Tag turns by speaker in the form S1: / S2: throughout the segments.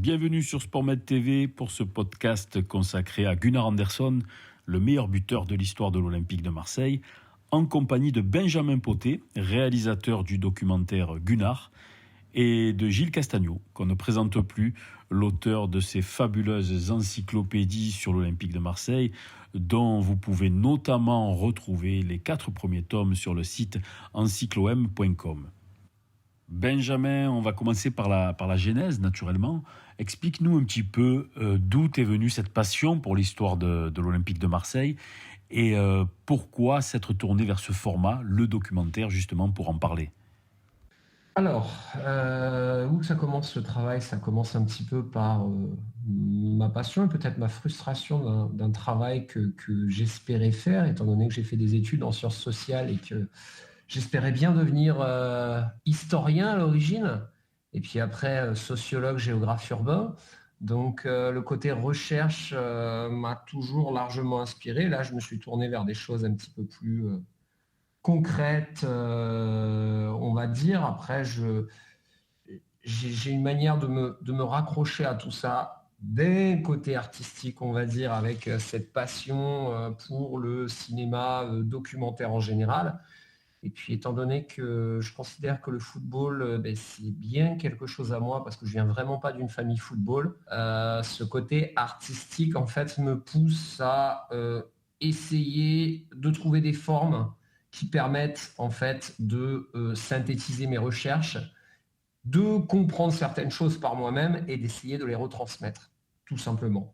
S1: bienvenue sur SportMed TV pour ce podcast consacré à Gunnar Andersson, le meilleur buteur de l'histoire de l'Olympique de Marseille, en compagnie de Benjamin Poté, réalisateur du documentaire Gunnar, et de Gilles Castagno, qu'on ne présente plus, l'auteur de ces fabuleuses encyclopédies sur l'Olympique de Marseille, dont vous pouvez notamment retrouver les 4 premiers tomes sur le site encyclom.com. Benjamin, on va commencer par la genèse, naturellement. Explique-nous un petit peu d'où est venue cette passion pour l'histoire de l'Olympique de Marseille et pourquoi s'être tourné vers ce format, le documentaire, justement, pour en parler.
S2: Alors, où ça commence le travail? Ça commence un petit peu par ma passion et peut-être ma frustration d'un travail que j'espérais faire, étant donné que j'ai fait des études en sciences sociales et que j'espérais bien devenir historien à l'origine, et puis après sociologue, géographe urbain. Donc le côté recherche m'a toujours largement inspiré. Là, je me suis tourné vers des choses un petit peu plus concrètes, on va dire. Après, j'ai une manière de me raccrocher à tout ça d'un côté artistique, on va dire, avec cette passion pour le cinéma documentaire en général. Et puis, étant donné que je considère que le football, c'est bien quelque chose à moi, parce que je viens vraiment pas d'une famille football, ce côté artistique, en fait, me pousse à essayer de trouver des formes qui permettent, en fait, de synthétiser mes recherches, de comprendre certaines choses par moi-même et d'essayer de les retransmettre, tout simplement.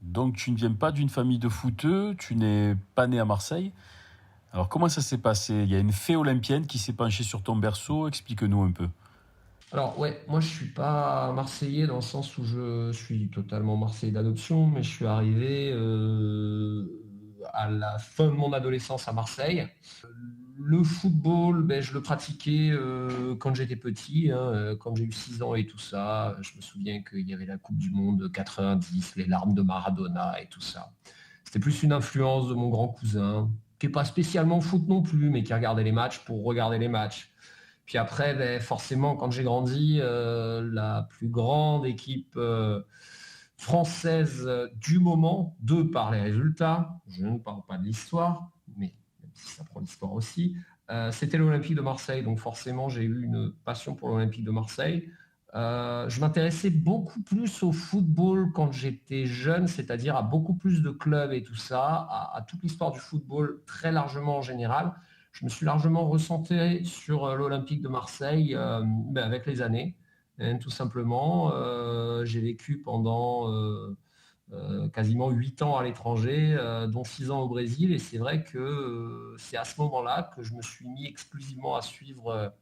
S1: Donc, tu ne viens pas d'une famille de footeux, tu n'es pas né à Marseille. Alors, comment ça s'est passé? Il y a une fée olympienne qui s'est penchée sur ton berceau, explique-nous un peu.
S2: Alors ouais, moi je suis pas marseillais dans le sens où je suis totalement marseillais d'adoption, mais je suis arrivé à la fin de mon adolescence à Marseille. Le football, je le pratiquais quand j'étais petit, hein, quand j'ai eu 6 ans et tout ça. Je me souviens qu'il y avait la Coupe du Monde 90, les larmes de Maradona et tout ça. C'était plus une influence de mon grand cousin, qui n'est pas spécialement foot non plus, mais qui regardait les matchs pour regarder les matchs. Puis après, forcément, quand j'ai grandi, la plus grande équipe française du moment, de par les résultats, je ne parle pas de l'histoire, mais même si ça prend l'histoire aussi, c'était l'Olympique de Marseille. Donc forcément, j'ai eu une passion pour l'Olympique de Marseille. Je m'intéressais beaucoup plus au football quand j'étais jeune, c'est-à-dire à beaucoup plus de clubs et tout ça, à toute l'histoire du football très largement en général. Je me suis largement recentré sur l'Olympique de Marseille avec les années, hein, tout simplement. J'ai vécu pendant quasiment 8 ans à l'étranger, dont 6 ans au Brésil, et c'est vrai que c'est à ce moment-là que je me suis mis exclusivement à suivre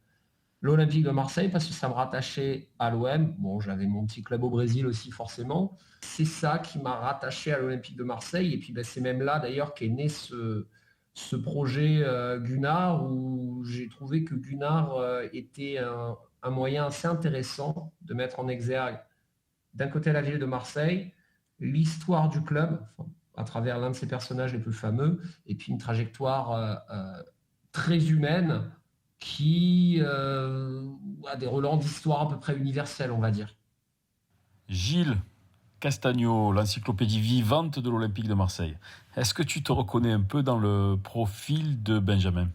S2: l'Olympique de Marseille parce que ça me rattachait à l'OM. Bon, j'avais mon petit club au Brésil aussi forcément. C'est ça qui m'a rattaché à l'Olympique de Marseille. Et puis c'est même là d'ailleurs qu'est né ce projet Gunnar, où j'ai trouvé que Gunnar était un moyen assez intéressant de mettre en exergue d'un côté la ville de Marseille, l'histoire du club, enfin, à travers l'un de ses personnages les plus fameux, et puis une trajectoire très humaine qui a des relents d'histoire à peu près universels, on va dire.
S1: Gilles Castagno, l'encyclopédie vivante de l'Olympique de Marseille. Est-ce que tu te reconnais un peu dans le profil de Benjamin?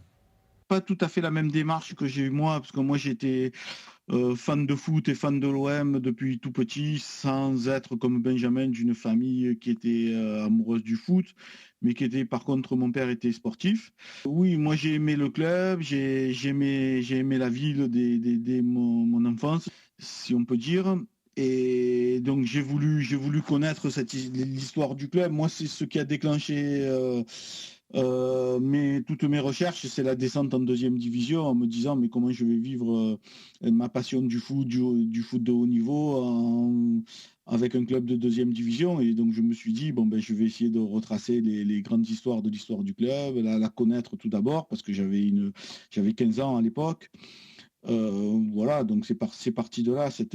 S3: Pas tout à fait la même démarche que j'ai eu moi, parce que moi j'étais fan de foot et fan de l'OM depuis tout petit, sans être comme Benjamin d'une famille qui était amoureuse du foot, mais qui était, par contre, mon père était sportif. Oui, moi j'ai aimé le club, j'ai aimé la ville dès mon enfance, si on peut dire. Et donc j'ai voulu connaître l'histoire du club. Moi, c'est ce qui a déclenché toutes mes recherches, c'est la descente en deuxième division, en me disant mais comment je vais vivre ma passion du foot, du foot de haut niveau avec un club de deuxième division. Et donc je me suis dit je vais essayer de retracer les grandes histoires de l'histoire du club, la connaître tout d'abord parce que j'avais 15 ans à l'époque. Voilà, donc c'est parti de là, cette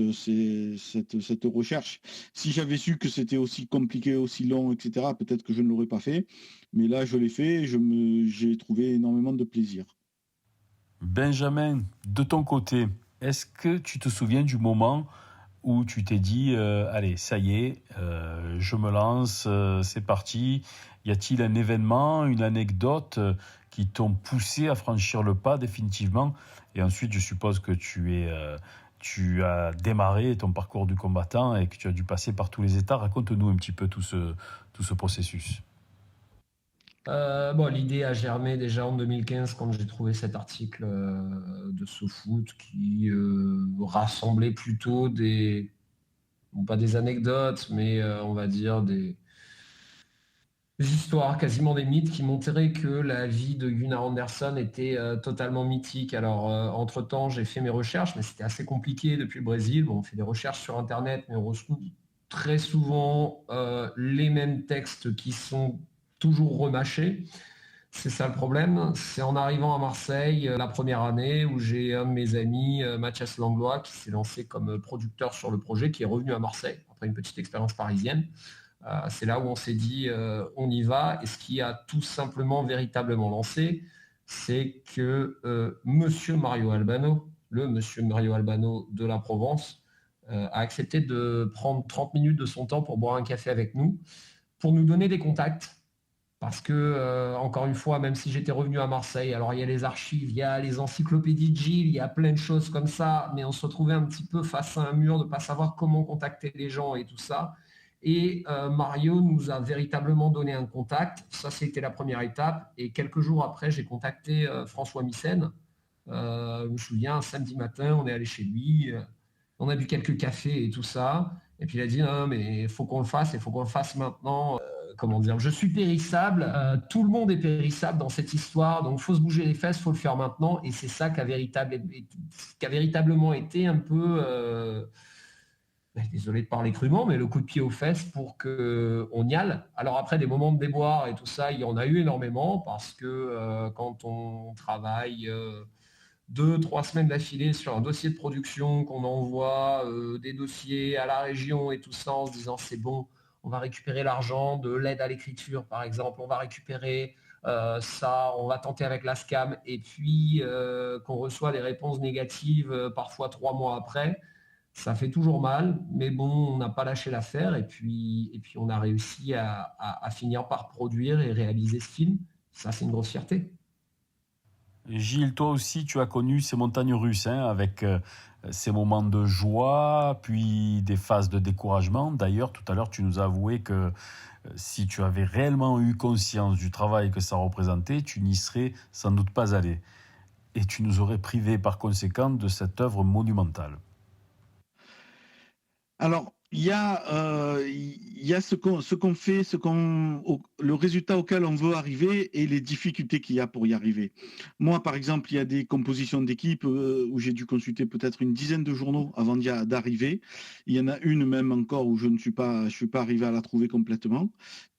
S3: recherche. Si j'avais su que c'était aussi compliqué, aussi long, etc., peut-être que je ne l'aurais pas fait. Mais là, je l'ai fait et j'ai trouvé énormément de plaisir.
S1: Benjamin, de ton côté, est-ce que tu te souviens du moment où tu t'es dit, allez, ça y est, je me lance, c'est parti. Y a-t-il un événement, une anecdote qui t'ont poussé à franchir le pas définitivement? Et ensuite, je suppose que tu as démarré ton parcours du combattant et que tu as dû passer par tous les états. Raconte-nous un petit peu tout ce processus.
S2: L'idée a germé déjà en 2015 quand j'ai trouvé cet article de SoFoot qui rassemblait plutôt bon, pas des anecdotes, mais on va dire des histoires, quasiment des mythes qui montraient que la vie de Gunnar Andersson était totalement mythique. Alors, entre-temps, j'ai fait mes recherches, mais c'était assez compliqué depuis le Brésil. Bon, on fait des recherches sur Internet, mais on retrouve très souvent les mêmes textes qui sont toujours remâchés. C'est ça le problème. C'est en arrivant à Marseille la première année où j'ai un de mes amis, Mathias Langlois, qui s'est lancé comme producteur sur le projet, qui est revenu à Marseille après une petite expérience parisienne. C'est là où on s'est dit on y va. Et ce qui a tout simplement véritablement lancé, c'est que Monsieur Mario Albano, le Monsieur Mario Albano de la Provence, a accepté de prendre 30 minutes de son temps pour boire un café avec nous, pour nous donner des contacts. Parce que, encore une fois, même si j'étais revenu à Marseille, alors il y a les archives, il y a les encyclopédies de Gilles, il y a plein de choses comme ça, mais on se retrouvait un petit peu face à un mur de ne pas savoir comment contacter les gens et tout ça. Et Mario nous a véritablement donné un contact. Ça, c'était la première étape. Et quelques jours après, j'ai contacté François Missen. Je me souviens, un samedi matin, on est allé chez lui. On a bu quelques cafés et tout ça. Et puis il a dit, non, mais il faut qu'on le fasse, il faut qu'on le fasse maintenant. Comment dire, je suis périssable, tout le monde est périssable dans cette histoire, donc il faut se bouger les fesses, il faut le faire maintenant. Et c'est ça qui a véritablement été un peu désolé de parler crûment, mais le coup de pied aux fesses pour qu'on y aille. Alors après, des moments de déboire et tout ça, il y en a eu énormément parce que quand on travaille 2, 3 semaines d'affilée sur un dossier de production, qu'on envoie des dossiers à la région et tout ça en se disant c'est bon, on va récupérer l'argent de l'aide à l'écriture par exemple, on va récupérer ça, on va tenter avec la SCAM et puis qu'on reçoit des réponses négatives parfois 3 mois après. Ça fait toujours mal, mais bon, on n'a pas lâché l'affaire et puis on a réussi à finir par produire et réaliser ce film. Ça, c'est une grosse fierté.
S1: Gilles, toi aussi, tu as connu ces montagnes russes, hein, avec ces moments de joie, puis des phases de découragement. D'ailleurs, tout à l'heure, tu nous as avoué que si tu avais réellement eu conscience du travail que ça représentait, tu n'y serais sans doute pas allé. Et tu nous aurais privé par conséquent de cette œuvre monumentale.
S3: Alors, il y a ce qu'on fait, le résultat auquel on veut arriver et les difficultés qu'il y a pour y arriver. Moi, par exemple, il y a des compositions d'équipe où j'ai dû consulter peut-être une dizaine de journaux avant d'arriver. Il y en a une même encore où je suis pas arrivé à la trouver complètement,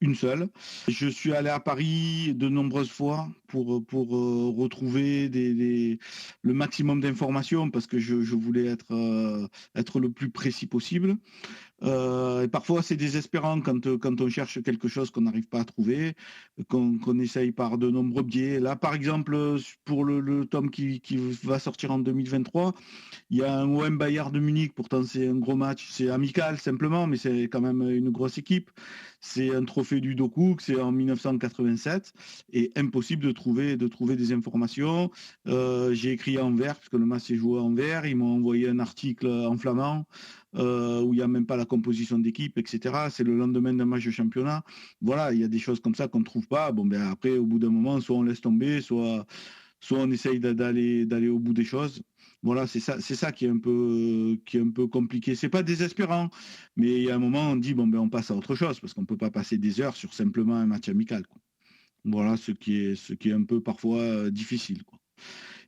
S3: une seule. Je suis allé à Paris de nombreuses fois pour retrouver le maximum d'informations parce que je voulais être le plus précis possible. Et parfois, c'est désespérant quand on cherche quelque chose qu'on n'arrive pas à trouver, qu'on essaye par de nombreux biais. Là, par exemple, pour le tome qui va sortir en 2023, il y a un OM Bayern de Munich. Pourtant, c'est un gros match. C'est amical, simplement, mais c'est quand même une grosse équipe. C'est un trophée du Doku, c'est en 1987, et impossible de trouver des informations. J'ai écrit à Anvers, parce que le match s'est joué à Anvers. Ils m'ont envoyé un article en flamand où il n'y a même pas la composition d'équipe, etc. C'est le lendemain d'un match de championnat. Voilà, il y a des choses comme ça qu'on ne trouve pas. Bon, ben après, au bout d'un moment, soit on laisse tomber, soit on essaye d'aller au bout des choses. Voilà, c'est ça qui est un peu compliqué. C'est pas désespérant, mais il y a un moment, on dit bon ben on passe à autre chose parce qu'on peut pas passer des heures sur simplement un match amical, quoi. Voilà, ce qui est un peu parfois difficile, quoi.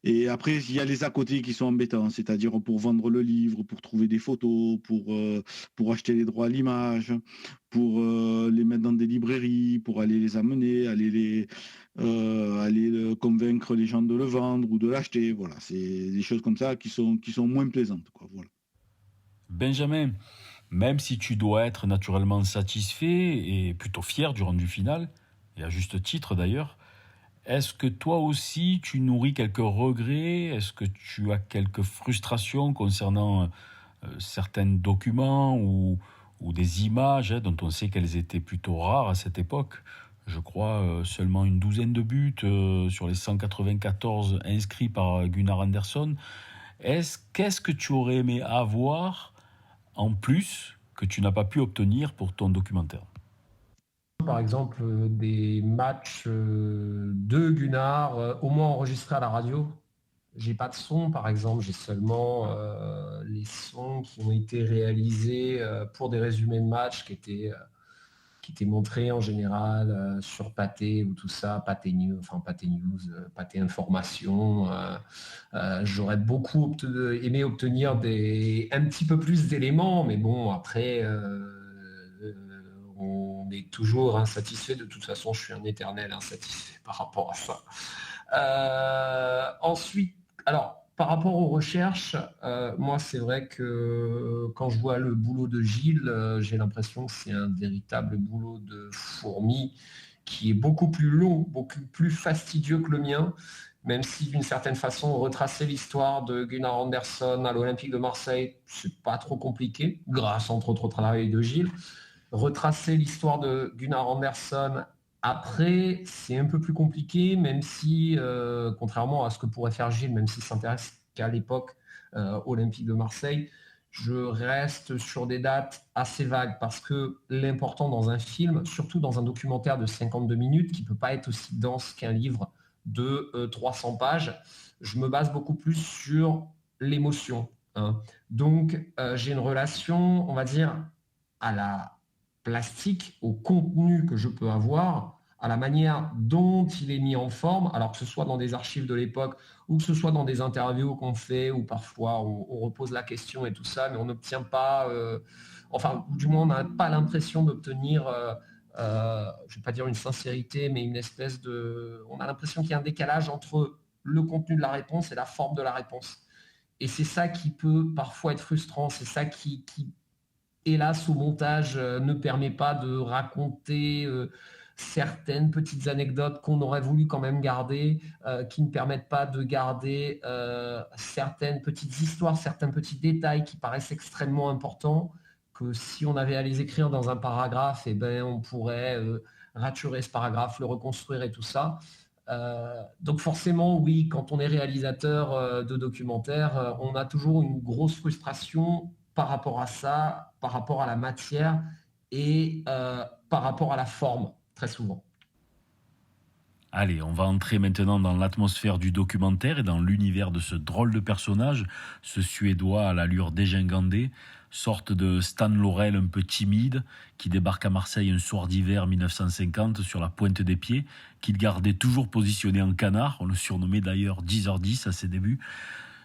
S3: Et après, il y a les à côté qui sont embêtants, c'est-à-dire pour vendre le livre, pour trouver des photos, pour acheter les droits à l'image, pour les mettre dans des librairies, pour aller les amener, aller convaincre les gens de le vendre ou de l'acheter. Voilà, c'est des choses comme ça qui sont moins plaisantes, quoi. Voilà.
S1: Benjamin, même si tu dois être naturellement satisfait et plutôt fier du rendu final, et à juste titre d'ailleurs, est-ce que toi aussi tu nourris quelques regrets? Est-ce que tu as quelques frustrations concernant certains documents ou des images dont on sait qu'elles étaient plutôt rares à cette époque. Je crois seulement une douzaine de buts sur les 194 inscrits par Gunnar Andersson. Qu'est-ce que tu aurais aimé avoir en plus que tu n'as pas pu obtenir pour ton documentaire?
S2: Par exemple, des matchs de Gunnar, au moins enregistrés à la radio. J'ai pas de son, par exemple, j'ai seulement les sons qui ont été réalisés pour des résumés de matchs qui étaient montrés en général sur Pathé ou tout ça, Pathé News, Pathé Information. J'aurais beaucoup aimé obtenir un petit peu plus d'éléments, mais bon, après, on est toujours insatisfait. De toute façon, je suis un éternel insatisfait par rapport à ça. Ensuite, alors, par rapport aux recherches, moi, c'est vrai que quand je vois le boulot de Gilles, j'ai l'impression que c'est un véritable boulot de fourmi qui est beaucoup plus long, beaucoup plus fastidieux que le mien, même si d'une certaine façon, retracer l'histoire de Gunnar Andersson à l'Olympique de Marseille, c'est pas trop compliqué, grâce entre autres au travail de Gilles. Retracer l'histoire de Gunnar Andersson après, c'est un peu plus compliqué, même si, contrairement à ce que pourrait faire Gilles, même s'il s'intéresse qu'à l'époque olympique de Marseille, je reste sur des dates assez vagues parce que l'important dans un film, surtout dans un documentaire de 52 minutes, qui ne peut pas être aussi dense qu'un livre de 300 pages, je me base beaucoup plus sur l'émotion. Hein. Donc, j'ai une relation, on va dire, à la plastique, au contenu que je peux avoir, à la manière dont il est mis en forme, alors que ce soit dans des archives de l'époque ou que ce soit dans des interviews qu'on fait, où parfois on repose la question et tout ça, mais on n'obtient pas, enfin, du moins on n'a pas l'impression d'obtenir, je ne vais pas dire une sincérité, mais une espèce de... On a l'impression qu'il y a un décalage entre le contenu de la réponse et la forme de la réponse. Et c'est ça qui peut parfois être frustrant, c'est ça qui hélas, au montage, ne permet pas de raconter certaines petites anecdotes qu'on aurait voulu quand même garder, qui ne permettent pas de garder certaines petites histoires, certains petits détails qui paraissent extrêmement importants, que si on avait à les écrire dans un paragraphe, eh ben, on pourrait raturer ce paragraphe, le reconstruire et tout ça. Donc forcément, oui, quand on est réalisateur de documentaires, on a toujours une grosse frustration par rapport à ça, par rapport à la matière et par rapport à la forme, très souvent.
S1: Allez, on va entrer maintenant dans l'atmosphère du documentaire et dans l'univers de ce drôle de personnage, ce Suédois à l'allure dégingandée, sorte de Stan Laurel un peu timide, qui débarque à Marseille un soir d'hiver 1950 sur la pointe des pieds, qu'il gardait toujours positionné en canard, on le surnommait d'ailleurs 10h10 à ses débuts.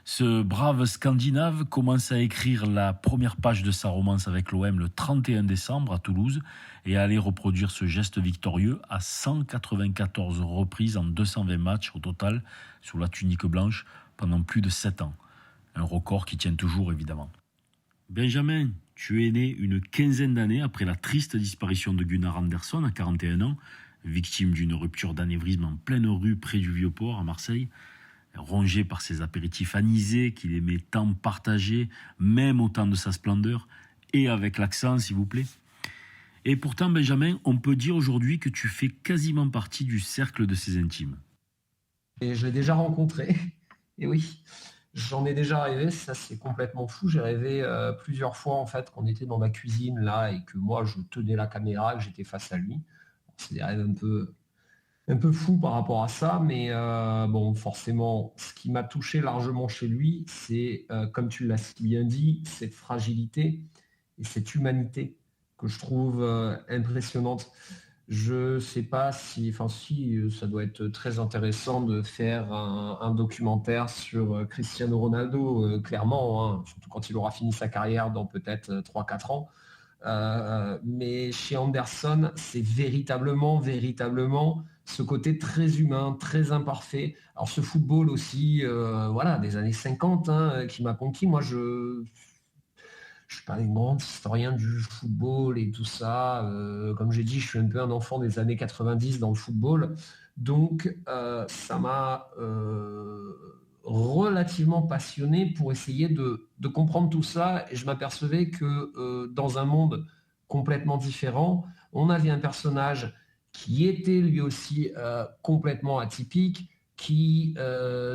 S1: Ce brave Scandinave commence à écrire la première page de sa romance avec l'OM le 31 décembre à Toulouse et à aller reproduire ce geste victorieux à 194 reprises en 220 matchs au total sous la tunique blanche pendant plus de 7 ans. Un record qui tient toujours évidemment. Benjamin, tu es né une quinzaine d'années après la triste disparition de Gunnar Andersson à 41 ans, victime d'une rupture d'anévrisme en pleine rue près du Vieux-Port à Marseille. Rongé par ses apéritifs anisés qu'il aimait tant partager, même au temps de sa splendeur, et avec l'accent, s'il vous plaît. Et pourtant, Benjamin, on peut dire aujourd'hui que tu fais quasiment partie du cercle de ses intimes.
S2: Et je l'ai déjà rencontré, et oui, j'en ai déjà rêvé, ça c'est complètement fou. J'ai rêvé plusieurs fois en fait qu'on était dans ma cuisine là et que moi je tenais la caméra, que j'étais face à lui. C'est des rêves un peu fou par rapport à ça, mais bon, forcément, ce qui m'a touché largement chez lui, c'est, comme tu l'as si bien dit, cette fragilité et cette humanité que je trouve impressionnante. Je sais pas si, enfin si, ça doit être très intéressant de faire un documentaire sur Cristiano Ronaldo, clairement, hein, surtout quand il aura fini sa carrière dans peut-être 3-4 ans. Mais chez Anderson, c'est véritablement ce côté très humain, très imparfait. Alors ce football aussi, voilà, des années 50 hein, qui m'a conquis. Moi, je suis pas un grand historien du football et tout ça. Comme j'ai dit, je suis un peu un enfant des années 90 dans le football. Donc, ça m'a relativement passionné pour essayer de comprendre tout ça. Et je m'apercevais que dans un monde complètement différent, on avait un personnage qui était lui aussi complètement atypique, qui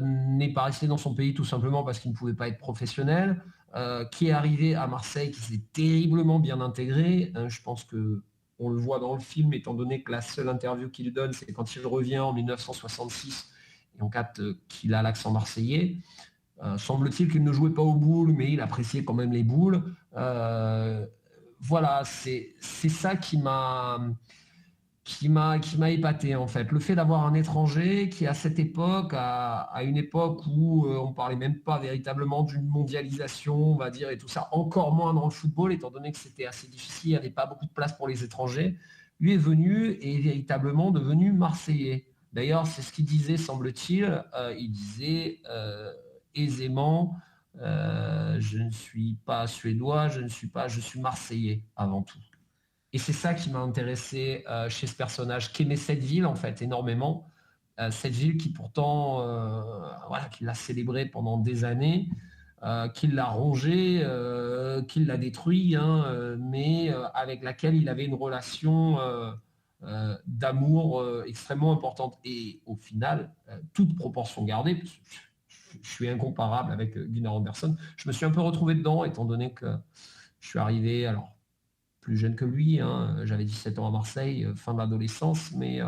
S2: n'est pas resté dans son pays tout simplement parce qu'il ne pouvait pas être professionnel, qui est arrivé à Marseille, qui s'est terriblement bien intégré. Je pense que on le voit dans le film, étant donné que la seule interview qu'il donne, c'est quand il revient en 1966 et on capte qu'il a l'accent marseillais. Semble-t-il qu'il ne jouait pas aux boules, mais il appréciait quand même les boules. Voilà, c'est ça qui m'a épaté en fait. Le fait d'avoir un étranger qui à cette époque, à une époque où on parlait même pas véritablement d'une mondialisation, on va dire, et tout ça, encore moins dans le football, étant donné que c'était assez difficile, il n'y avait pas beaucoup de place pour les étrangers, lui est venu et est véritablement devenu Marseillais. D'ailleurs, c'est ce qu'il disait, semble-t-il. Il disait aisément, je ne suis pas suédois, je suis Marseillais avant tout. Et c'est ça qui m'a intéressé chez ce personnage, qui aimait cette ville en fait énormément. Cette ville qui pourtant, voilà, qui l'a célébrée pendant des années, qui l'a rongée, qui l'a détruit, hein, mais avec laquelle il avait une relation d'amour extrêmement importante. Et au final, toute proportion gardée, parce que je suis incomparable avec Gunnar Andersson, je me suis un peu retrouvé dedans, étant donné que je suis arrivé, alors plus jeune que lui, hein, j'avais 17 ans à Marseille, fin de l'adolescence, mais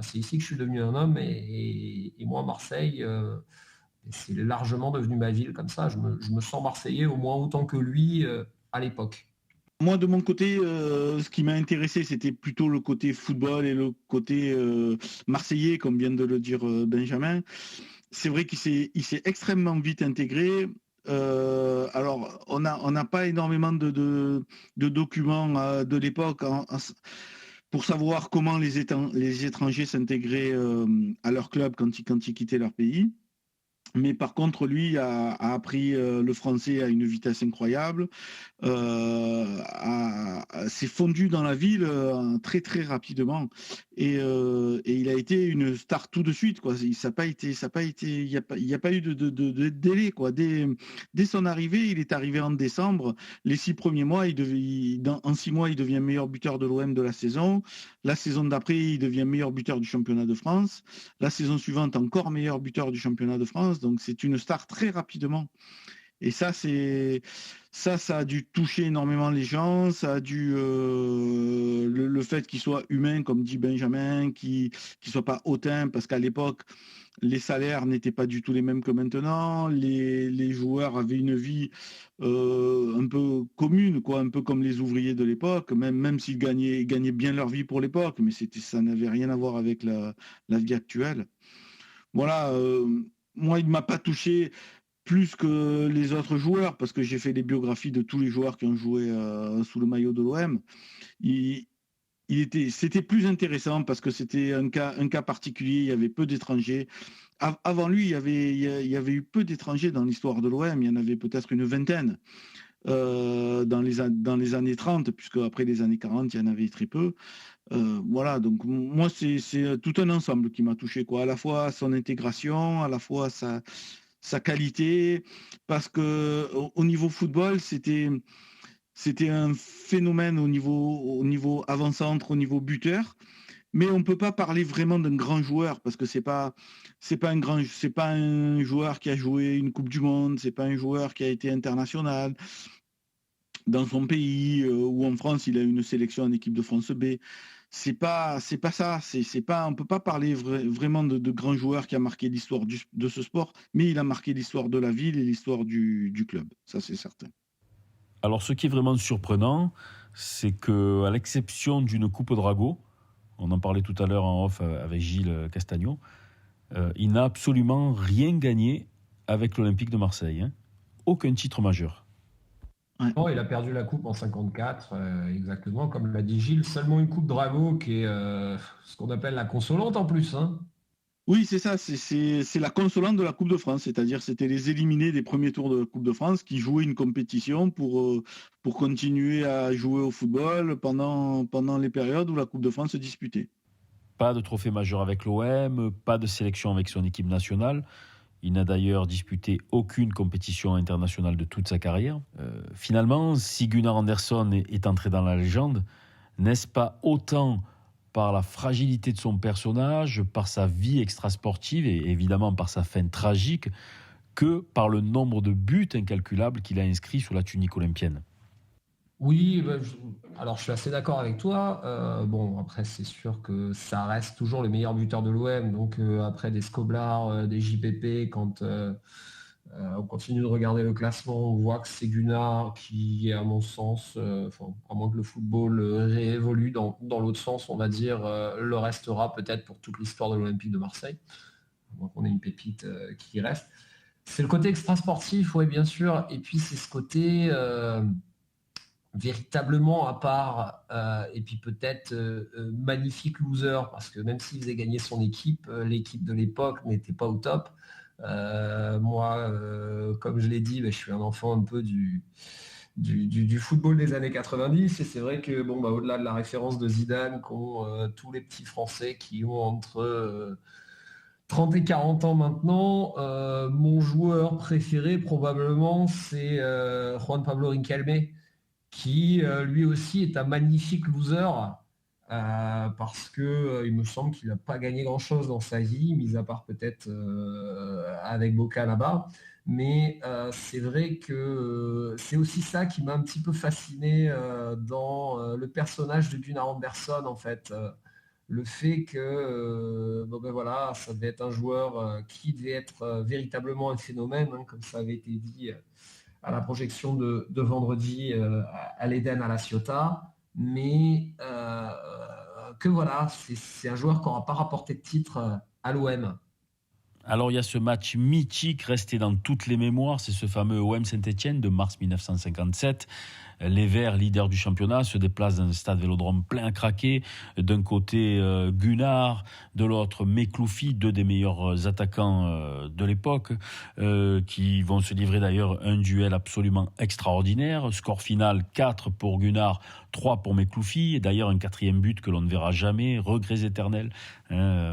S2: c'est ici que je suis devenu un homme, et moi, Marseille, c'est largement devenu ma ville comme ça. Je me sens marseillais au moins autant que lui à l'époque.
S3: Moi, de mon côté, ce qui m'a intéressé, c'était plutôt le côté football et le côté marseillais, comme vient de le dire Benjamin. C'est vrai qu'il s'est extrêmement vite intégré. Alors, on n'a pas énormément de documents de l'époque pour savoir comment les étrangers s'intégraient à leur club quand ils quittaient leur pays. Mais par contre, lui a appris le français à une vitesse incroyable, s'est fondu dans la ville très très rapidement, et il a été une star tout de suite, quoi. Ça n'a pas été, il n'y a pas eu de délai, quoi. Dès son arrivée, il est arrivé en décembre. Les 6 premiers mois, en 6 mois, il devient meilleur buteur de l'OM de la saison. La saison d'après, il devient meilleur buteur du championnat de France. La saison suivante, encore meilleur buteur du championnat de France. Donc c'est une star très rapidement. Et ça a dû toucher énormément les gens. Ça a dû le fait qu'il soit humain, comme dit Benjamin, qu'il soit pas hautain, parce qu'à l'époque les salaires n'étaient pas du tout les mêmes que maintenant. Les joueurs avaient une vie un peu commune, quoi, un peu comme les ouvriers de l'époque, même s'ils gagnaient bien leur vie pour l'époque, mais ça n'avait rien à voir avec la vie actuelle. Voilà, moi, il ne m'a pas touché plus que les autres joueurs, parce que j'ai fait les biographies de tous les joueurs qui ont joué sous le maillot de l'OM. C'était plus intéressant parce que c'était un cas particulier, il y avait peu d'étrangers. Avant lui, il y avait eu peu d'étrangers dans l'histoire de l'OM, il y en avait peut-être une vingtaine dans les années 30, puisque après les années 40, il y en avait très peu. Voilà, donc moi, c'est tout un ensemble qui m'a touché, quoi. À la fois son intégration, à la fois sa qualité, parce que au niveau football, c'était un phénomène au niveau avant-centre, au niveau buteur, mais on ne peut pas parler vraiment d'un grand joueur, parce que c'est pas un joueur qui a joué une Coupe du Monde, c'est pas un joueur qui a été international dans son pays, ou en France, il a une sélection en équipe de France B. C'est pas ça. On peut pas parler vraiment de grands joueurs qui a marqué l'histoire de ce sport, mais il a marqué l'histoire de la ville et l'histoire du club. Ça, c'est certain.
S1: Alors, ce qui est vraiment surprenant, c'est que, à l'exception d'une Coupe Drago, on en parlait tout à l'heure en off avec Gilles Castagnon, il n'a absolument rien gagné avec l'Olympique de Marseille. Hein. Aucun titre majeur.
S2: Ouais. Non, il a perdu la coupe en 54, exactement, comme l'a dit Gilles. Seulement une coupe Drago qui est ce qu'on appelle la consolante en plus. Hein.
S3: Oui, c'est ça, c'est la consolante de la Coupe de France, c'est-à-dire c'était les éliminés des premiers tours de la Coupe de France qui jouaient une compétition pour continuer à jouer au football pendant les périodes où la Coupe de France se disputait.
S1: Pas de trophée majeur avec l'OM, pas de sélection avec son équipe nationale. Il n'a d'ailleurs disputé aucune compétition internationale de toute sa carrière. Finalement, si Gunnar Andersson est entré dans la légende, n'est-ce pas autant par la fragilité de son personnage, par sa vie extrasportive et évidemment par sa fin tragique, que par le nombre de buts incalculables qu'il a inscrits sous la tunique olympienne?
S2: Oui, alors je suis assez d'accord avec toi. Bon, après, c'est sûr que ça reste toujours le meilleur buteur de l'OM. Donc, après des Skoblar, des JPP, quand on continue de regarder le classement, on voit que c'est Gunnar qui, à mon sens, à moins que le football réévolue dans l'autre sens, on va dire, le restera peut-être pour toute l'histoire de l'Olympique de Marseille. À moins qu'on ait une pépite qui reste. C'est le côté extra-sportif, oui, bien sûr. Et puis, c'est ce côté véritablement à part, et puis peut-être magnifique loser, parce que même s'il faisait gagner son équipe, l'équipe de l'époque n'était pas au top. Moi, comme je l'ai dit, je suis un enfant un peu du football des années 90, et c'est vrai que au-delà de la référence de Zidane qu'ont tous les petits Français qui ont entre 30 et 40 ans maintenant, mon joueur préféré probablement c'est Juan Pablo Riquelme, qui lui aussi est un magnifique loser, parce que il me semble qu'il n'a pas gagné grand-chose dans sa vie, mis à part peut-être avec Boca là-bas. Mais c'est vrai que c'est aussi ça qui m'a un petit peu fasciné dans le personnage de Gunnar Andersson, en fait. Le fait que voilà, ça devait être un joueur qui devait être véritablement un phénomène, hein, comme ça avait été dit à la projection de vendredi à l'Eden à la Ciotat, mais que voilà, c'est un joueur qui n'aura pas rapporté de titre à l'OM.
S1: Alors il y a ce match mythique resté dans toutes les mémoires, c'est ce fameux OM Saint-Étienne de mars 1957. Les Verts, leaders du championnat, se déplacent dans un stade Vélodrome plein à craquer. D'un côté, Gunnar, de l'autre, Mekloufi, deux des meilleurs attaquants de l'époque, qui vont se livrer d'ailleurs un duel absolument extraordinaire. Score final 4 pour Gunnar, 3 pour Mekloufi, et d'ailleurs un quatrième but que l'on ne verra jamais, regrets éternels,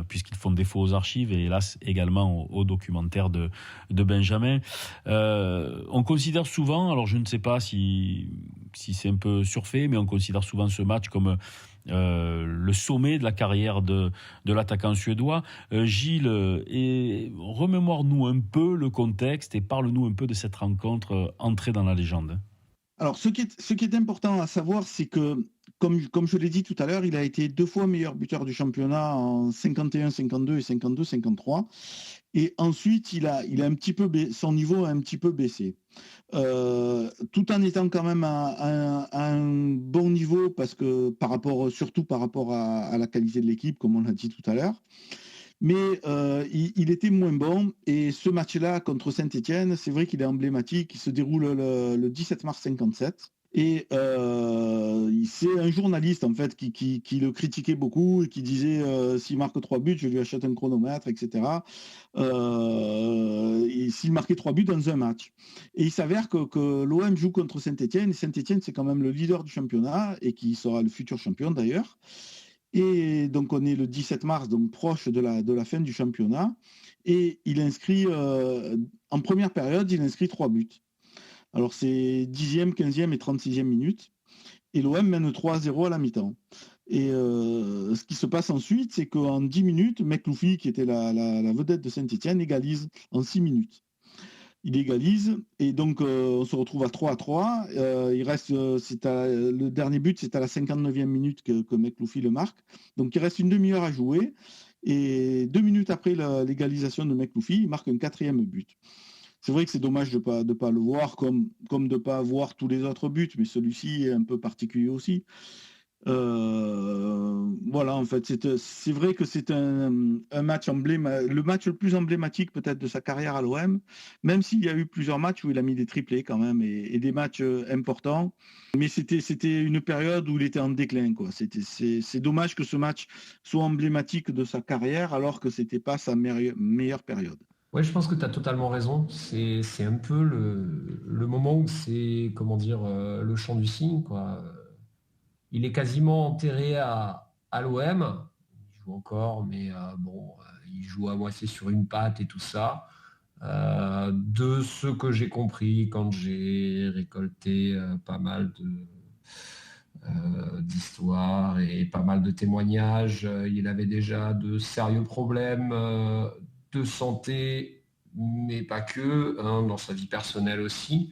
S1: puisqu'ils font défaut aux archives et hélas également au documentaire de Benjamin. On considère souvent, alors je ne sais pas si c'est un peu surfait, mais on considère souvent ce match comme le sommet de la carrière de l'attaquant suédois. Gilles, remémore-nous un peu le contexte et parle-nous un peu de cette rencontre entrée dans la légende.
S3: Alors, ce qui est important à savoir, c'est que, comme je l'ai dit tout à l'heure, il a été 2 fois meilleur buteur du championnat en 51-52 et 52-53. Et ensuite, il a un petit peu son niveau a un petit peu baissé. Tout en étant quand même à un bon niveau, parce que surtout par rapport à la qualité de l'équipe, comme on l'a dit tout à l'heure. Mais il était moins bon, et ce match-là contre Saint-Étienne, c'est vrai qu'il est emblématique. Il se déroule le 17 mars 57. Et c'est un journaliste en fait qui le critiquait beaucoup et qui disait s'il marque 3 buts, je lui achète un chronomètre, etc. Et s'il marquait 3 buts dans un match. Et il s'avère que l'OM joue contre Saint-Étienne, et Saint-Étienne, c'est quand même le leader du championnat et qui sera le futur champion d'ailleurs. Et donc on est le 17 mars, donc proche de la fin du championnat. Et il inscrit, en première période, il inscrit 3 buts. Alors c'est 10e, 15e et 36e minute. Et l'OM mène 3-0 à la mi-temps. Et ce qui se passe ensuite, c'est qu'en 10 minutes, Mekloufi, qui était la vedette de Saint-Étienne, égalise en 6 minutes. Il égalise, et donc on se retrouve à 3-3. Il reste, le dernier but, c'est à la 59e minute que Mekloufi le marque. Donc il reste une demi-heure à jouer. Et 2 minutes après l'égalisation de Mekloufi, il marque un 4e but. C'est vrai que c'est dommage de pas le voir, comme de pas voir tous les autres buts, mais celui-ci est un peu particulier aussi. Voilà, en fait, c'est vrai que c'est un match le match le plus emblématique peut-être de sa carrière à l'OM, même s'il y a eu plusieurs matchs où il a mis des triplés quand même, et des matchs importants. Mais c'était une période où il était en déclin, quoi. C'est dommage que ce match soit emblématique de sa carrière alors que c'était pas sa meilleure période.
S2: Ouais, je pense que tu as totalement raison. C'est un peu le moment où c'est, comment dire, le chant du cygne, quoi. Il est quasiment enterré à l'OM. Il joue encore, mais il joue à moitié sur une patte et tout ça. De ce que j'ai compris quand j'ai récolté pas mal d'histoires et pas mal de témoignages, il avait déjà de sérieux problèmes de santé, mais pas que, hein, dans sa vie personnelle aussi.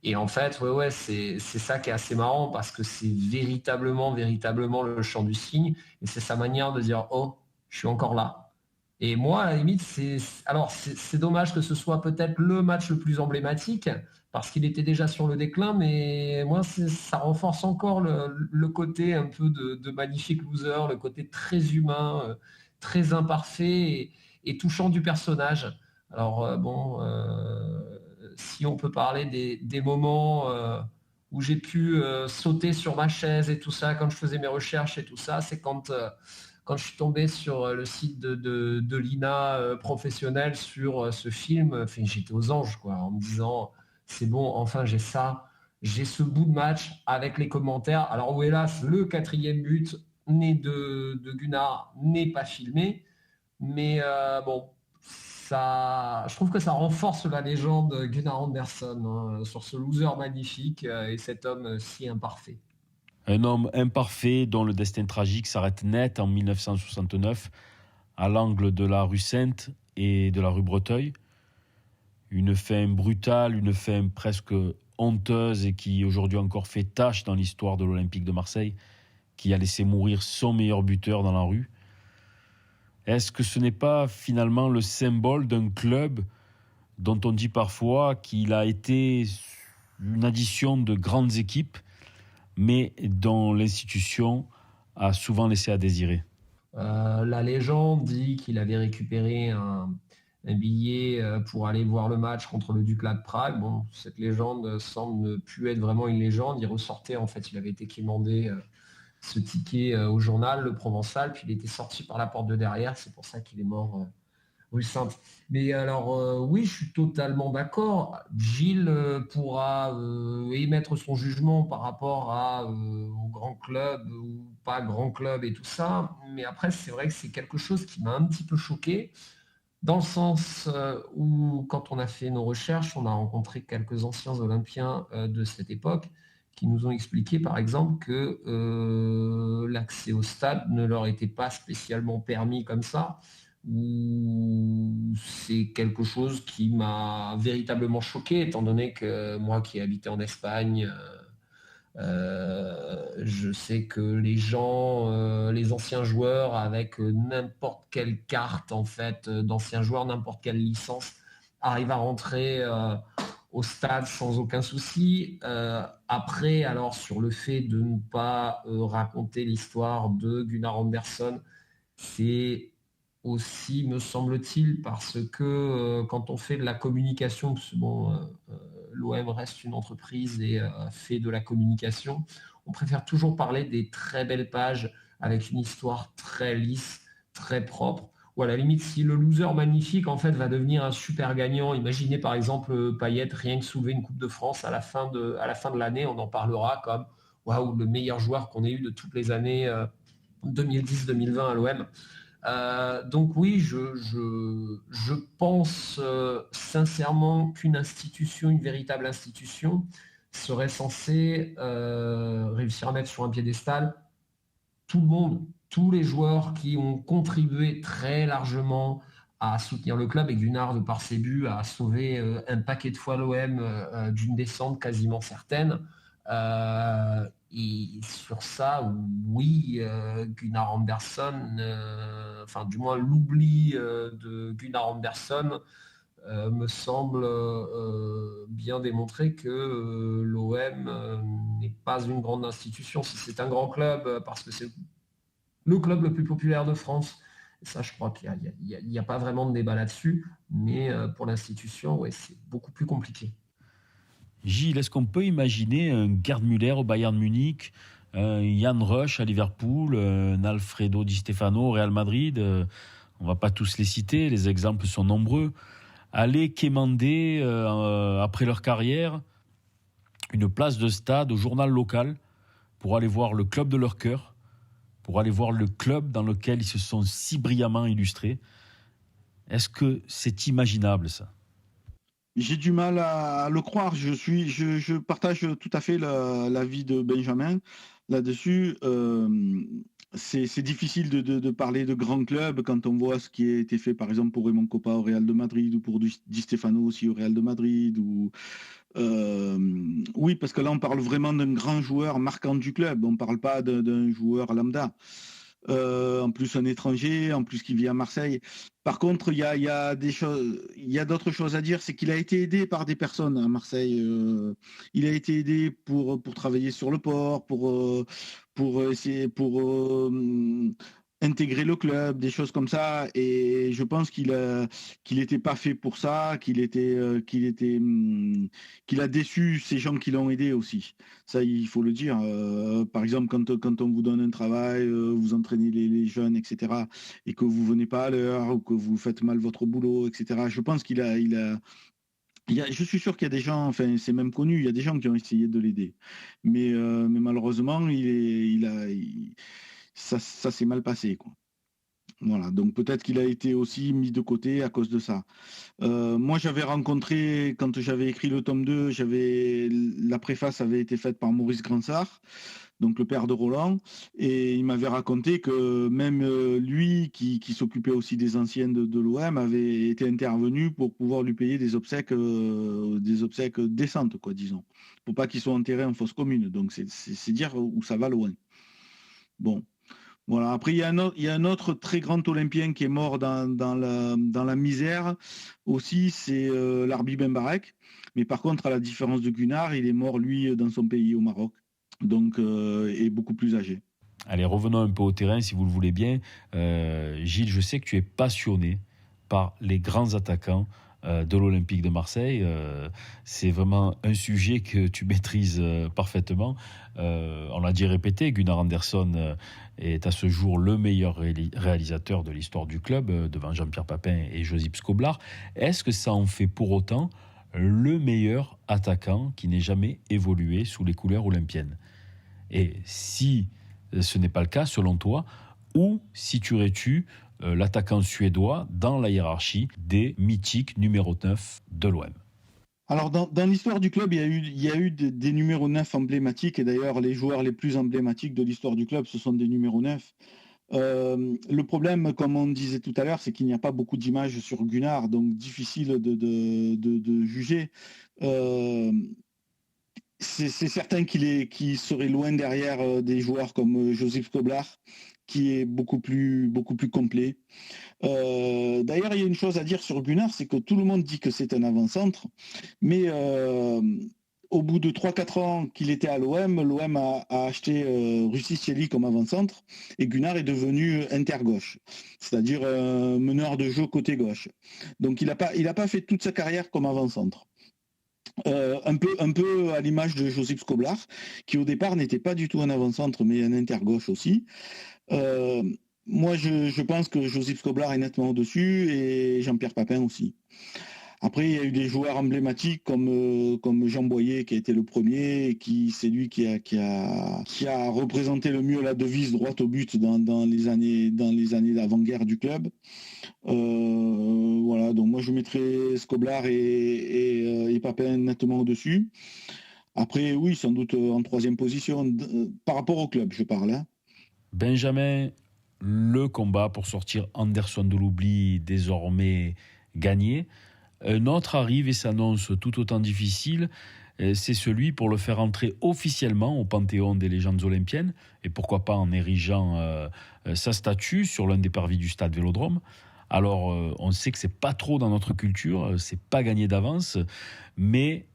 S2: Et en fait, ouais, c'est ça qui est assez marrant parce que c'est véritablement le chant du cygne et c'est sa manière de dire oh, je suis encore là. Et moi, à la limite, c'est dommage que ce soit peut-être le match le plus emblématique parce qu'il était déjà sur le déclin, mais moi, ça renforce encore le côté un peu de magnifique loser, le côté très humain, très imparfait et touchant du personnage. Alors bon, si on peut parler des moments où j'ai pu sauter sur ma chaise et tout ça, quand je faisais mes recherches et tout ça, c'est quand je suis tombé sur le site de l'INA professionnel sur ce film, enfin, j'étais aux anges, quoi, en me disant, c'est bon, enfin j'ai ça, j'ai ce bout de match avec les commentaires. Alors, où hélas, le 4e but né de Gunnar n'est pas filmé, mais bon, je trouve que ça renforce la légende Gunnar Andersson sur ce loser magnifique et cet homme si imparfait.
S1: Un homme imparfait dont le destin tragique s'arrête net en 1969 à l'angle de la rue Sainte et de la rue Breteuil. Une fin brutale, une fin presque honteuse et qui aujourd'hui encore fait tache dans l'histoire de l'Olympique de Marseille, qui a laissé mourir son meilleur buteur dans la rue. Est-ce que ce n'est pas finalement le symbole d'un club dont on dit parfois qu'il a été une addition de grandes équipes, mais dont l'institution a souvent laissé à désirer?
S2: La légende dit qu'il avait récupéré un billet pour aller voir le match contre le Dukla de Prague. Bon, cette légende semble ne plus être vraiment une légende. Il ressortait, en fait, il avait été commandé ce ticket au journal, le Provençal, puis il était sorti par la porte de derrière. C'est pour ça qu'il est mort rue Sainte. Mais alors, oui, je suis totalement d'accord. Gilles pourra émettre son jugement par rapport au grand club ou pas grand club et tout ça. Mais après, c'est vrai que c'est quelque chose qui m'a un petit peu choqué, dans le sens où, quand on a fait nos recherches, on a rencontré quelques anciens Olympiens de cette époque qui nous ont expliqué, par exemple, que l'accès au stade ne leur était pas spécialement permis comme ça, ou c'est quelque chose qui m'a véritablement choqué, étant donné que moi qui ai habité en Espagne, je sais que les gens, les anciens joueurs avec n'importe quelle carte en fait d'anciens joueurs, n'importe quelle licence, arrivent à rentrer au stade sans aucun souci. Après, alors sur le fait de ne pas raconter l'histoire de Gunnar Andersson, c'est aussi, me semble-t-il, parce que quand on fait de la communication, parce que bon, l'OM reste une entreprise et fait de la communication, on préfère toujours parler des très belles pages avec une histoire très lisse, très propre. Ou à la limite, si le loser magnifique en fait va devenir un super gagnant, imaginez par exemple Payet rien que soulever une Coupe de France à la fin de l'année, on en parlera comme waouh, le meilleur joueur qu'on ait eu de toutes les années 2010-2020 à l'OM. Donc oui, je pense sincèrement qu'une institution, une véritable institution, serait censée réussir à mettre sur un piédestal tout le monde, tous les joueurs qui ont contribué très largement à soutenir le club, et Gunnar, de par ses buts, a sauvé un paquet de fois l'OM d'une descente quasiment certaine. Et sur ça, oui, Gunnar Andersson, enfin du moins l'oubli de Gunnar Andersson me semble bien démontrer que l'OM n'est pas une grande institution. Si c'est un grand club, parce que c'est le club le plus populaire de France, et ça je crois qu'il n'y a pas vraiment de débat là-dessus, mais pour l'institution, ouais, c'est beaucoup plus compliqué.
S1: Gilles, est-ce qu'on peut imaginer un Gerd Müller au Bayern Munich, un Jan Rush à Liverpool, un Alfredo Di Stefano au Real Madrid? On ne va pas tous les citer, les exemples sont nombreux. Aller quémander, après leur carrière, une place de stade au journal local pour aller voir le club de leur cœur, pour aller voir le club dans lequel ils se sont si brillamment illustrés. Est-ce que c'est imaginable, ça?
S3: J'ai du mal à le croire. Je partage tout à fait l'avis de Benjamin là-dessus. C'est difficile de parler de grands clubs quand on voit ce qui a été fait, par exemple, pour Raymond Kopa au Real de Madrid ou pour Di Stefano aussi au Real de Madrid. Oui, parce que là, on parle vraiment d'un grand joueur marquant du club. On ne parle pas d'un joueur lambda. En plus un étranger, en plus qui vit à Marseille. Par contre, il y a des choses, il y a d'autres choses à dire, c'est qu'il a été aidé par des personnes à Marseille. Il a été aidé pour travailler sur le port, pour essayer intégrer le club, des choses comme ça. Et je pense qu'il n'était pas fait pour ça, qu'il a déçu ces gens qui l'ont aidé aussi. Ça, il faut le dire. Par exemple, quand on vous donne un travail, vous entraînez les jeunes, etc., et que vous venez pas à l'heure ou que vous faites mal votre boulot, etc. Je pense je suis sûr qu'il y a des gens, enfin, c'est même connu, il y a des gens qui ont essayé de l'aider, mais malheureusement, ça s'est mal passé, quoi. Voilà, donc peut-être qu'il a été aussi mis de côté à cause de ça. Moi, j'avais rencontré, quand j'avais écrit le tome 2, la préface avait été faite par Maurice Gransart, donc le père de Roland, et il m'avait raconté que même lui, qui s'occupait aussi des anciens de l'OM, avait été intervenu pour pouvoir lui payer des obsèques décentes, quoi, disons, pour pas qu'ils soient enterrés en fosse commune. Donc c'est dire où ça va loin. Bon. Voilà. Après, il y a un autre très grand Olympien qui est mort dans la misère aussi, c'est Larbi Ben Barek. Mais par contre, à la différence de Gunnar, il est mort, lui, dans son pays, au Maroc. Donc, est beaucoup plus âgé.
S1: Allez, revenons un peu au terrain, si vous le voulez bien. Gilles, je sais que tu es passionné par les grands attaquants de l'Olympique de Marseille. C'est vraiment un sujet que tu maîtrises parfaitement. On l'a dit répété, Gunnar Andersson est à ce jour le meilleur réalisateur de l'histoire du club, devant Jean-Pierre Papin et Josip Skoblar. Est-ce que ça en fait pour autant le meilleur attaquant qui n'ait jamais évolué sous les couleurs olympiennes? Et si ce n'est pas le cas, selon toi, où situerais-tu l'attaquant suédois dans la hiérarchie des mythiques numéro 9 de l'OM?
S3: Alors, dans l'histoire du club, il y a eu des numéros 9 emblématiques, et d'ailleurs, les joueurs les plus emblématiques de l'histoire du club, ce sont des numéros 9. Le problème, comme on disait tout à l'heure, c'est qu'il n'y a pas beaucoup d'images sur Gunnar, donc difficile de juger. C'est certain qu'il serait loin derrière des joueurs comme Josip Skoblar, qui est beaucoup plus complet. D'ailleurs, il y a une chose à dire sur Gunnar, c'est que tout le monde dit que c'est un avant-centre, mais au bout de 3-4 ans qu'il était à l'OM a acheté Rustichelli comme avant-centre, et Gunnar est devenu inter-gauche, c'est-à-dire meneur de jeu côté gauche. Donc il a pas fait toute sa carrière comme avant-centre. Un peu à l'image de Josip Skoblar, qui au départ n'était pas du tout un avant-centre, mais un inter-gauche aussi. Moi, je pense que Josip Skoblar est nettement au-dessus, et Jean-Pierre Papin aussi. Après, il y a eu des joueurs emblématiques comme Jean Boyer, qui a été le premier, et c'est lui qui a représenté le mieux la devise droit au but dans les années d'avant-guerre du club. Voilà, donc moi je mettrais Skoblar et Papin nettement au-dessus. Après, oui, sans doute en troisième position, par rapport au club, je parle. Hein.
S1: Benjamin, le combat pour sortir Anderson de l'oubli désormais gagné. Un autre arrive et s'annonce tout autant difficile. C'est celui pour le faire entrer officiellement au panthéon des légendes olympiennes, et pourquoi pas en érigeant sa statue sur l'un des parvis du stade Vélodrome. Alors, on sait que c'est pas trop dans notre culture, c'est pas gagné d'avance, mais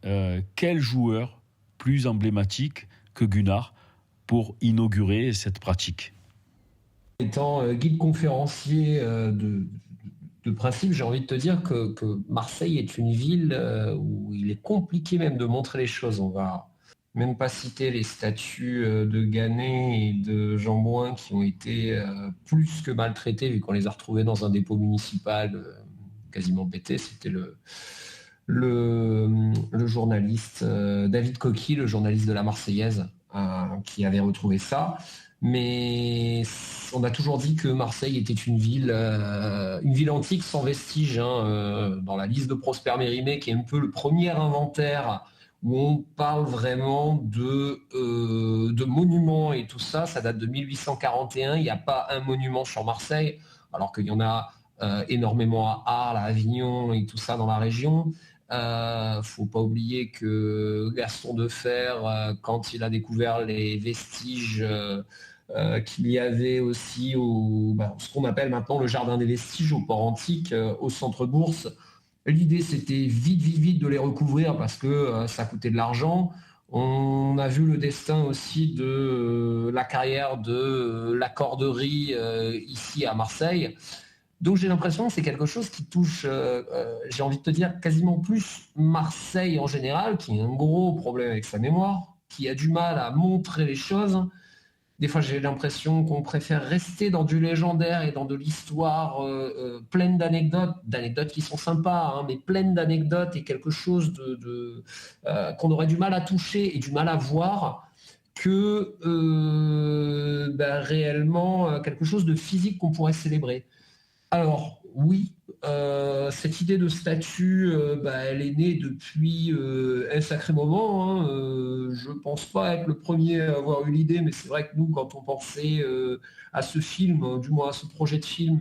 S1: quel joueur plus emblématique que Gunnar pour inaugurer cette pratique?
S2: Étant guide conférencier de principe, j'ai envie de te dire que Marseille est une ville où il est compliqué même de montrer les choses. On va même pas citer les statues de Gannet et de Jean Bouin qui ont été plus que maltraitées vu qu'on les a retrouvées dans un dépôt municipal quasiment pété. C'était le journaliste David Coquille, le journaliste de la Marseillaise, qui avait retrouvé ça. Mais on a toujours dit que Marseille était une ville antique sans vestige. Dans la liste de Prosper Mérimée, qui est un peu le premier inventaire où on parle vraiment de monuments et tout ça, ça date de 1841. Il n'y a pas un monument sur Marseille, alors qu'il y en a énormément à Arles, à Avignon et tout ça dans la région. Faut pas oublier que Gaston Deffer, quand il a découvert les vestiges qu'il y avait aussi ce qu'on appelle maintenant le jardin des vestiges au port antique, au centre bourse, l'idée c'était vite de les recouvrir parce que ça coûtait de l'argent. On a vu le destin aussi de la carrière de la corderie ici à Marseille. Donc j'ai l'impression que c'est quelque chose qui touche, j'ai envie de te dire, quasiment plus Marseille en général, qui a un gros problème avec sa mémoire, qui a du mal à montrer les choses. Des fois, j'ai l'impression qu'on préfère rester dans du légendaire et dans de l'histoire pleine d'anecdotes qui sont sympas, mais pleine d'anecdotes et quelque chose qu'on aurait du mal à toucher et du mal à voir que réellement quelque chose de physique qu'on pourrait célébrer. Alors, oui, cette idée de statue, elle est née depuis un sacré moment. Je ne pense pas être le premier à avoir eu l'idée, mais c'est vrai que nous, quand on pensait à ce film, du moins à ce projet de film,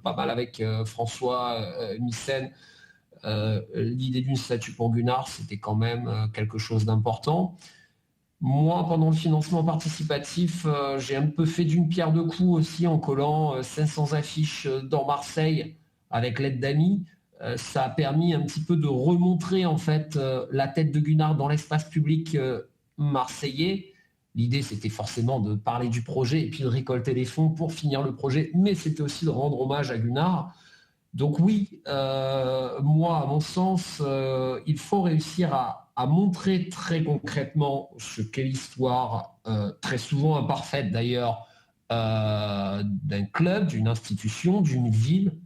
S2: pas mal avec François Missen, l'idée d'une statue pour Gunnar, c'était quand même quelque chose d'important. Moi, pendant le financement participatif, j'ai un peu fait d'une pierre deux coups aussi en collant 500 affiches dans Marseille avec l'aide d'amis. Ça a permis un petit peu de remontrer en fait la tête de Gunnar dans l'espace public marseillais. L'idée, c'était forcément de parler du projet et puis de récolter les fonds pour finir le projet, mais c'était aussi de rendre hommage à Gunnar. Donc oui, moi, à mon sens, il faut réussir à montrer très concrètement ce qu'est l'histoire, très souvent imparfaite d'ailleurs, d'un club, d'une institution, d'une ville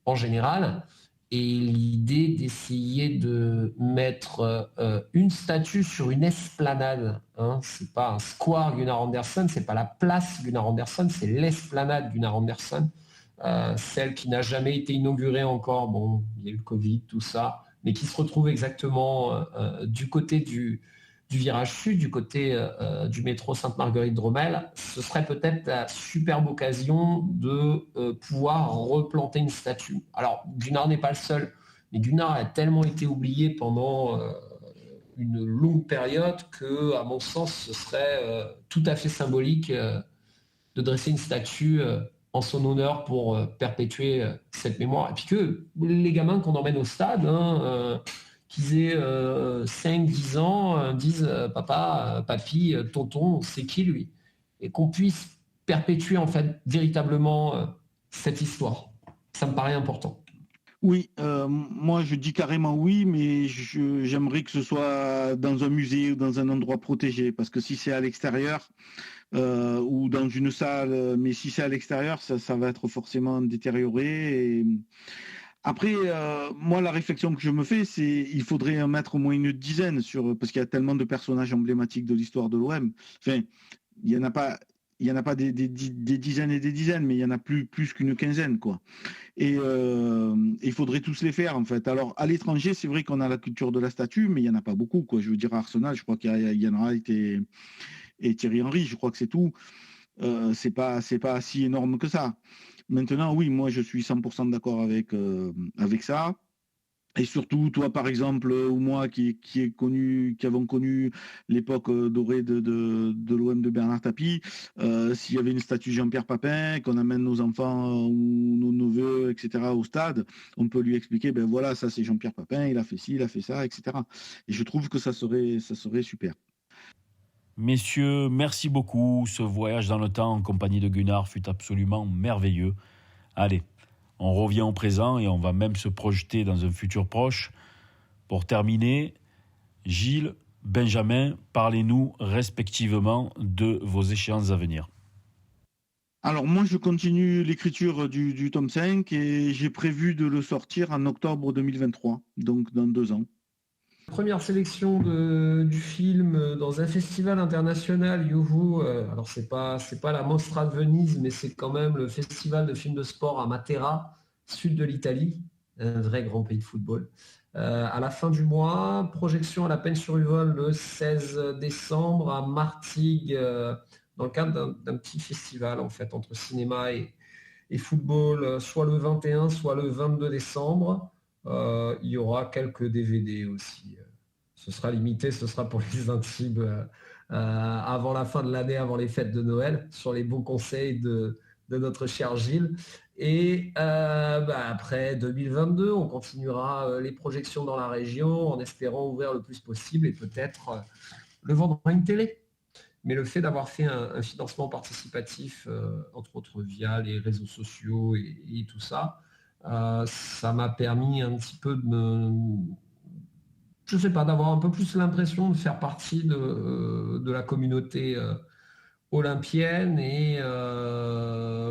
S2: en général. Et l'idée d'essayer de mettre une statue sur une esplanade, c'est pas un square Gunnar Andersson, c'est pas la place Gunnar Andersson, c'est l'esplanade Gunnar Andersson. Celle qui n'a jamais été inaugurée encore, bon, il y a eu le Covid, tout ça, mais qui se retrouve exactement du côté du virage sud, du côté du métro Sainte-Marguerite-Dromel. Ce serait peut-être la superbe occasion de pouvoir replanter une statue. Alors, Gunnar n'est pas le seul, mais Gunnar a tellement été oublié pendant une longue période que, à mon sens, ce serait tout à fait symbolique de dresser une statue en son honneur pour perpétuer cette mémoire. Et puis que les gamins qu'on emmène au stade, qu'ils aient 5-10 ans, disent papa, papy, tonton, c'est qui lui? Et qu'on puisse perpétuer en fait véritablement cette histoire. Ça me paraît important.
S3: Oui, moi je dis carrément oui, mais j'aimerais que ce soit dans un musée ou dans un endroit protégé, parce que si c'est à l'extérieur ou dans une salle, mais si c'est à l'extérieur, ça va être forcément détérioré. Et... Après, moi la réflexion que je me fais, c'est il faudrait en mettre au moins une dizaine parce qu'il y a tellement de personnages emblématiques de l'histoire de l'OM. Enfin, il y en a pas. Il n'y en a pas des dizaines et des dizaines, mais il y en a plus qu'une quinzaine, quoi. Et il faudrait tous les faire, en fait. Alors, à l'étranger, c'est vrai qu'on a la culture de la statue, mais il n'y en a pas beaucoup, quoi. Je veux dire, à Arsenal, je crois qu'il y en a et Thierry Henry, je crois que c'est tout. C'est pas si énorme que ça. Maintenant, oui, moi, je suis 100% d'accord avec ça. Et surtout, toi, par exemple, ou moi, qui avons connu l'époque dorée de l'OM de Bernard Tapie, s'il y avait une statue Jean-Pierre Papin, qu'on amène nos enfants ou nos neveux, etc., au stade, on peut lui expliquer, ben voilà, ça c'est Jean-Pierre Papin, il a fait ci, il a fait ça, etc. Et je trouve que ça serait super.
S1: Messieurs, merci beaucoup. Ce voyage dans le temps en compagnie de Gunnar fut absolument merveilleux. Allez, on revient au présent et on va même se projeter dans un futur proche. Pour terminer, Gilles, Benjamin, parlez-nous respectivement de vos échéances à venir.
S3: Alors moi, je continue l'écriture du tome 5 et j'ai prévu de le sortir en octobre 2023, donc dans 2 ans.
S2: Première sélection du film dans un festival international, youhou. Alors c'est pas la Mostra de Venise, mais c'est quand même le festival de films de sport à Matera, sud de l'Italie, un vrai grand pays de football. À la fin du mois, projection à la Penne-sur-Yvonne le 16 décembre à Martigues, dans le cadre d'un petit festival en fait entre cinéma et football, soit le 21, soit le 22 décembre. Il y aura quelques DVD aussi. Ce sera limité, ce sera pour les intimes avant la fin de l'année, avant les fêtes de Noël, sur les bons conseils de notre cher Gilles. Et après 2022, on continuera les projections dans la région en espérant ouvrir le plus possible et peut-être le vendre à une télé. Mais le fait d'avoir fait un financement participatif, entre autres via les réseaux sociaux et tout ça, ça m'a permis un petit peu je sais pas, d'avoir un peu plus l'impression de faire partie de la communauté olympienne. Et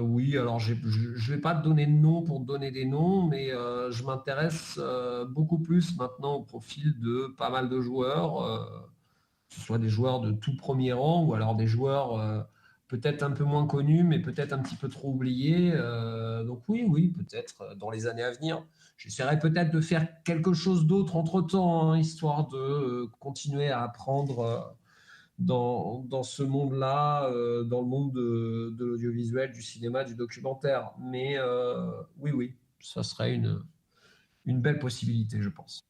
S2: oui, alors je vais pas te donner de noms pour te donner des noms, mais je m'intéresse beaucoup plus maintenant au profil de pas mal de joueurs, que ce soit des joueurs de tout premier rang ou alors des joueurs peut-être un peu moins connus, mais peut-être un petit peu trop oubliés. Donc oui, peut-être dans les années à venir. J'essaierai peut-être de faire quelque chose d'autre entre-temps, hein, histoire de continuer à apprendre dans ce monde-là, dans le monde de l'audiovisuel, du cinéma, du documentaire. Mais oui, ça serait une belle possibilité, je pense.